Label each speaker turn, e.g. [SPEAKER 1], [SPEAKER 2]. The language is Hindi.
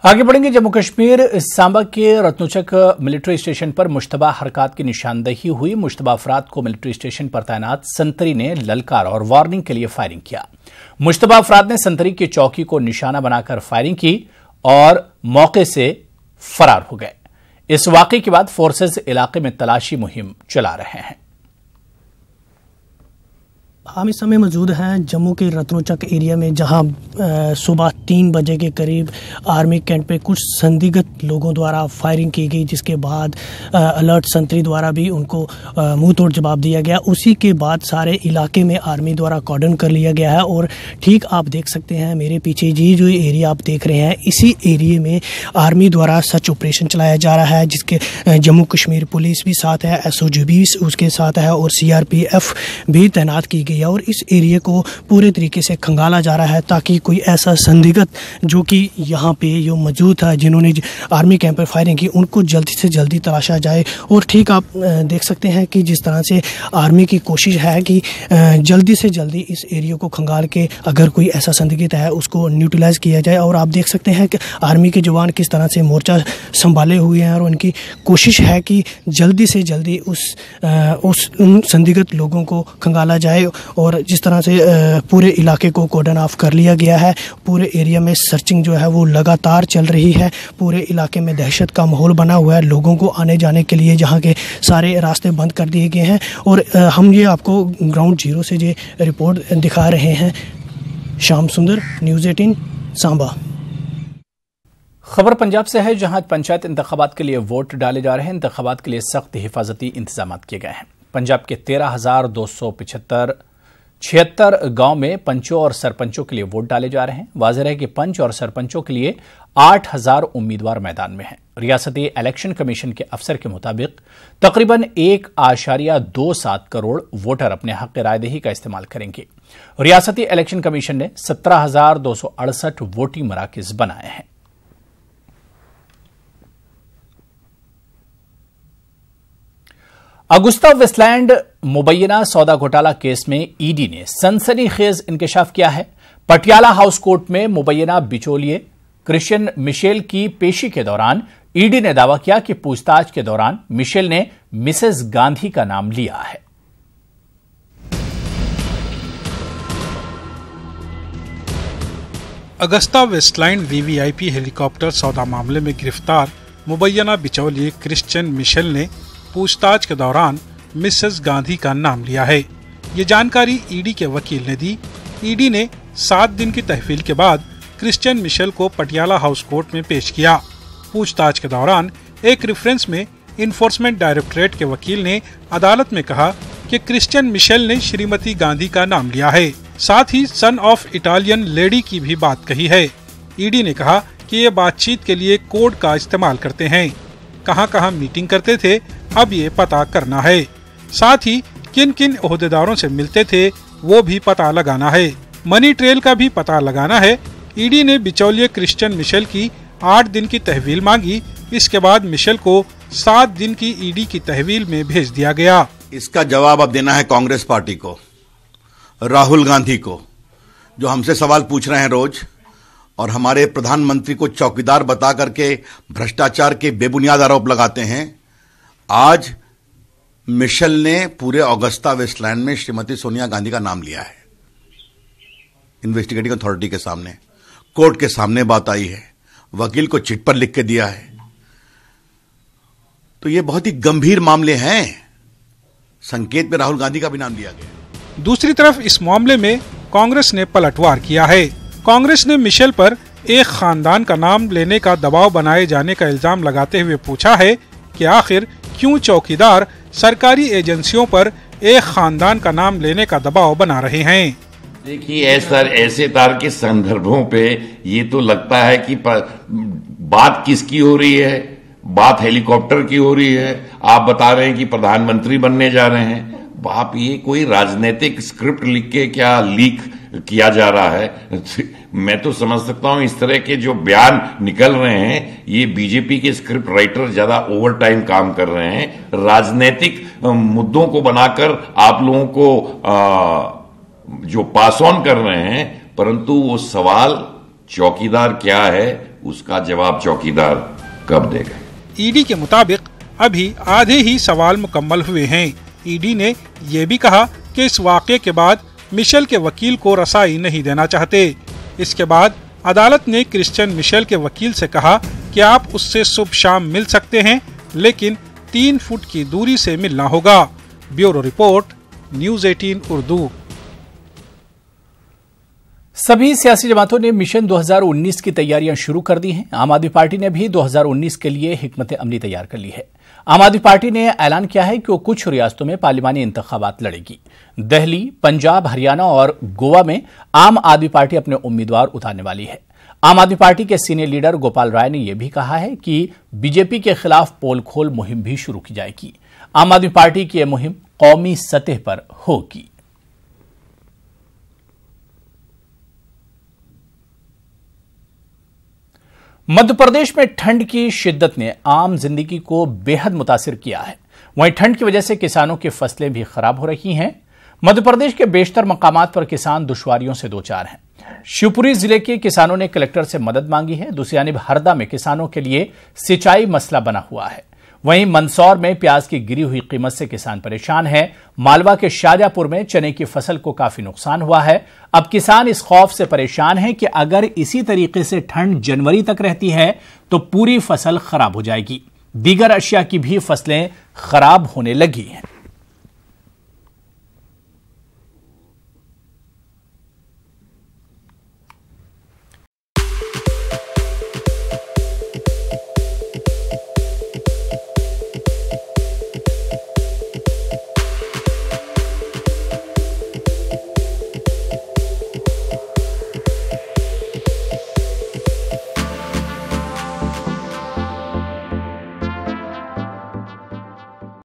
[SPEAKER 1] आगे बढ़ेंगे। जम्मू कश्मीर सांबा के रत्नुचक मिलिट्री स्टेशन पर मुश्तबा हरकत की निशानदेही हुई। मुश्तबा अफराद को मिलिट्री स्टेशन पर तैनात संतरी ने ललकार और वार्निंग के लिए फायरिंग किया। मुश्तबा अफराद ने संतरी की चौकी को निशाना बनाकर फायरिंग की और मौके से फरार हो गए। इस वाकये के बाद फोर्सेज इलाके में तलाशी मुहिम चला रहे हैं।
[SPEAKER 2] हम इस समय मौजूद हैं जम्मू के रत्नुचक एरिया में, जहां सुबह 3 बजे के करीब आर्मी कैंप पे कुछ संदिग्ध लोगों द्वारा फायरिंग की गई, जिसके बाद अलर्ट संतरी द्वारा भी उनको मुंह तोड़ जवाब दिया गया। उसी के बाद सारे इलाके में आर्मी द्वारा कॉर्डन कर लिया गया है और ठीक आप देख सकते हैं मेरे पीछे जी जो एरिया आप देख रहे हैं, इसी एरिया में आर्मी द्वारा सर्च ऑपरेशन चलाया जा रहा है, जिसके जम्मू कश्मीर पुलिस भी साथ है, SOG भी उसके साथ है और CRPF भी तैनात की गई है। और इस एरिया को पूरे तरीके से खंगाला जा रहा है ताकि कोई ऐसा संदिग्ध जो कि यहाँ पे जो मौजूद था, जिन्होंने आर्मी कैंप पर फायरिंग की, उनको जल्दी से जल्दी तलाशा जाए। और ठीक आप देख सकते हैं कि जिस तरह से आर्मी की कोशिश है कि जल्दी से जल्दी इस एरिया को खंगाल के अगर कोई ऐसा संदिग्ध है उसको न्यूट्रलाइज किया जाए। और आप देख सकते हैं कि आर्मी के जवान किस तरह से मोर्चा संभाले हुए हैं और उनकी कोशिश है कि जल्दी से जल्दी उन संदिग्ध लोगों को खंगाला जाए। और जिस तरह से पूरे इलाके को कॉर्डन ऑफ कर लिया गया है, पूरे एरिया में सर्चिंग जो है वो लगातार चल रही है। पूरे इलाके में दहशत का माहौल बना हुआ है, लोगों को आने जाने के लिए जहां के सारे रास्ते बंद कर दिए गए हैं। और हम ये आपको ग्राउंड जीरो से ये रिपोर्ट दिखा रहे हैं। श्याम सुंदर, न्यूज़ 18 सांबा।
[SPEAKER 1] खबर पंजाब से है, जहां पंचायत इंतखाबात के लिए वोट डाले जा रहे हैं। इंतखाबात के लिए सख्त हिफाजती इंतजाम किए गए हैं। पंजाब के 13,276 गांव में पंचों और सरपंचों के लिए वोट डाले जा रहे हैं। वाज़ेह है कि पंच और सरपंचों के लिए 8,000 उम्मीदवार मैदान में हैं। रियासती इलेक्शन कमीशन के अफसर के मुताबिक तकरीबन 1.27 करोड़ वोटर अपने हक रायदही का इस्तेमाल करेंगे। रियासती इलेक्शन कमीशन ने 17,268 वोटिंग मराकज बनाए हैं। अगुस्ता वेस्टलैंड मुबैना सौदा घोटाला केस में ईडी ने सनसनीखेज इंकशाफ किया है। पटियाला हाउस कोर्ट में मुबैना बिचौलिए क्रिश्चियन मिशेल की पेशी के दौरान ईडी ने दावा किया कि पूछताछ के दौरान मिशेल ने मिसेस गांधी का नाम लिया है।
[SPEAKER 3] अगस्ता वेस्टलैंड VVIP हेलीकॉप्टर सौदा मामले में गिरफ्तार मुबैना बिचौलिए क्रिश्चियन मिशेल ने पूछताछ के दौरान मिसेस गांधी का नाम लिया है। ये जानकारी ईडी के वकील ने दी। ईडी ने 7 दिन की तहवील के बाद क्रिश्चियन मिशेल को पटियाला हाउस कोर्ट में पेश किया। पूछताछ के दौरान एक रेफरेंस में इन्फोर्समेंट डायरेक्टरेट के वकील ने अदालत में कहा कि क्रिश्चियन मिशेल ने श्रीमती गांधी का नाम लिया है। साथ ही सन ऑफ इटालियन लेडी की भी बात कही है। ईडी ने कहा कि ये बातचीत के लिए कोड का इस्तेमाल करते हैं। कहां-कहां मीटिंग करते थे, अब ये पता करना है। साथ ही किन किन ओहदेदारों से मिलते थे वो भी पता लगाना है। मनी ट्रेल का भी पता लगाना है। ईडी ने बिचौलिए क्रिश्चियन मिशेल की 8 दिन की तहवील मांगी। इसके बाद मिशेल को 7 दिन की ईडी की तहवील में भेज दिया गया।
[SPEAKER 4] इसका जवाब अब देना है कांग्रेस पार्टी को, राहुल गांधी को, जो हमसे सवाल पूछ रहे हैं रोज और हमारे प्रधानमंत्री को चौकीदार बता करके भ्रष्टाचार के बेबुनियाद आरोप लगाते हैं। आज मिशेल ने पूरे ऑगस्टा वेस्टलैंड में श्रीमती सोनिया गांधी का नाम लिया है। इन्वेस्टिगेटिंग अथॉरिटी के सामने, कोर्ट के सामने बात आई है, वकील को चिट पर लिख के दिया है। तो ये बहुत ही गंभीर मामले हैं। संकेत में राहुल गांधी का भी नाम लिया गया।
[SPEAKER 3] दूसरी तरफ इस मामले में कांग्रेस ने पलटवार किया है। कांग्रेस ने मिशेल पर एक खानदान का नाम लेने का दबाव बनाए जाने का इल्जाम लगाते हुए पूछा है कि आखिर क्यों चौकीदार सरकारी एजेंसियों पर एक खानदान का नाम लेने का दबाव बना रहे हैं।
[SPEAKER 5] देखिए ऐसे तार के संदर्भों पे ये तो लगता है कि बात किसकी हो रही है, बात हेलीकॉप्टर की हो रही है। आप बता रहे हैं कि प्रधानमंत्री बनने जा रहे हैं। आप ये कोई राजनीतिक स्क्रिप्ट लिख के क्या लीक किया जा रहा है? मैं तो समझ सकता हूं इस तरह के जो बयान निकल रहे हैं ये बीजेपी के स्क्रिप्ट राइटर ज्यादा ओवर टाइम काम कर रहे हैं। राजनीतिक मुद्दों को बनाकर आप लोगों को जो पास ऑन कर रहे हैं, परंतु वो सवाल चौकीदार क्या है उसका जवाब चौकीदार कब देगा।
[SPEAKER 3] ईडी के मुताबिक अभी आधे ही सवाल मुकम्मल हुए हैं। ईडी ने यह भी कहा कि इस वाक़े के बाद मिशेल के वकील को रसाई नहीं देना चाहते। इसके बाद अदालत ने क्रिश्चियन मिशेल के वकील से कहा कि आप उससे सुबह शाम मिल सकते हैं, लेकिन 3 फुट की दूरी से मिलना होगा। Bureau report, news 18 Urdu.
[SPEAKER 1] सभी सियासी जमातों ने मिशन 2019 की तैयारियां शुरू कर दी हैं। आम आदमी पार्टी ने भी 2019 के लिए हिकमत अमली तैयार कर ली है। आम आदमी पार्टी ने ऐलान किया है कि वो कुछ रियासतों में पार्लिमानी इंतखाबात लड़ेगी। दिल्ली, पंजाब, हरियाणा और गोवा में आम आदमी पार्टी अपने उम्मीदवार उतारने वाली है। आम आदमी पार्टी के सीनियर लीडर गोपाल राय ने यह भी कहा है कि बीजेपी के खिलाफ पोल खोल मुहिम भी शुरू की जाएगी। आम आदमी पार्टी की यह मुहिम कौमी सतह पर होगी। मध्य प्रदेश में ठंड की शिद्दत ने आम जिंदगी को बेहद मुतासिर किया है। वहीं ठंड की वजह से किसानों की फसलें भी खराब हो रही हैं। मध्य प्रदेश के बेशतर मकामात पर किसान दुश्वारियों से दो चार हैं। शिवपुरी जिले के किसानों ने कलेक्टर से मदद मांगी है। दूसरी जानिब हरदा में किसानों के लिए सिंचाई मसला बना हुआ है। वहीं मंदसौर में प्याज की गिरी हुई कीमत से किसान परेशान है। मालवा के शाहजहांपुर में चने की फसल को काफी नुकसान हुआ है। अब किसान इस खौफ से परेशान हैं कि अगर इसी तरीके से ठंड जनवरी तक रहती है तो पूरी फसल खराब हो जाएगी। दीगर अशिया की भी फसलें खराब होने लगी हैं।